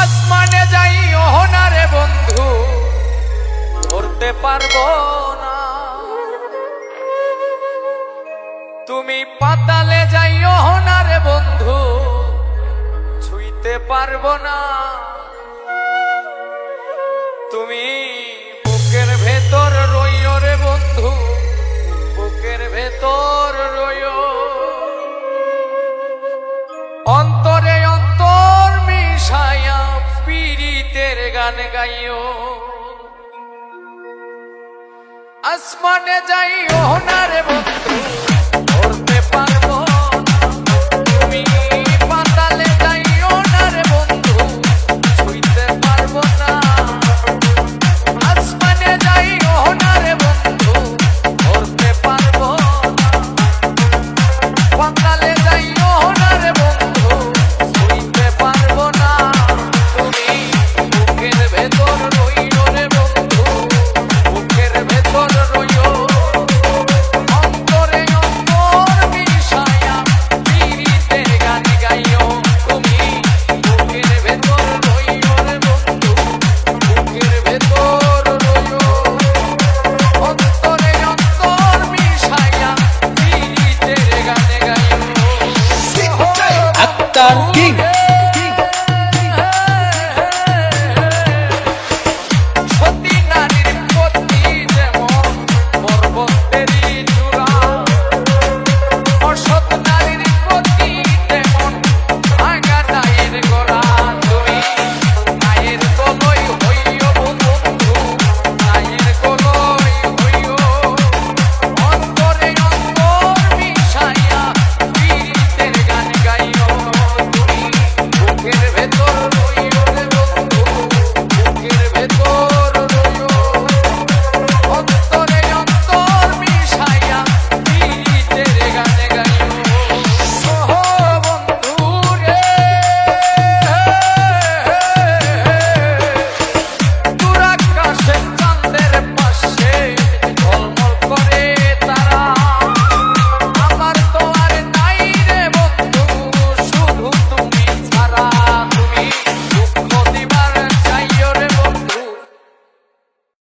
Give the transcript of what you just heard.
আসমানে যাইও না রে বন্ধু, ধরতে পারবো না। তুমি পাতালে যাইও না রে বন্ধু, ছুঁইতে পারবো না। তুমি বুকের ভেতর রইও রে বন্ধু, বুকের ভেতর রইও। অন্তরে অন্তর মিশাইয়া পীড়িতের গান গাইও। আসমানে যাইও না রে বন্ধু, ধরতে পারবো না। তুমি পাতালে যাইও না রে বন্ধু, ছুঁইতে পারবো না। আসমানে যাইও না রে বন্ধু, ধরতে পারবো না। পাতালে যাইও না রে বন্ধু, ছুঁইতে পারবো না। তুমি বুকের ভেতর রইও রে বন্ধু, বুকের ভেতর রইও। অন্তরে অন্তর মিশাইয়া পীড়িতের গান গাইও। তুমি বুকের ভেতর রইও রে বন্ধু, বুকের ভেতর রইও। অন্তরে অন্তর মিশাইয়া পীড়িতের গান গাইও। আক্তার কিং। সতী নারীর প্রতি যেমন পর্বতেরই চূড়া, অসৎ নারীর প্রতি তেমন ভাঙা দায়ের গোড়া। তুমি নায়ের কলই হইও বন্ধু, নায়ের কলই হইও। অন্তরে অন্তর মিশাইয়া পীড়িতের গান গাইও। তুমি বুকের ভেতর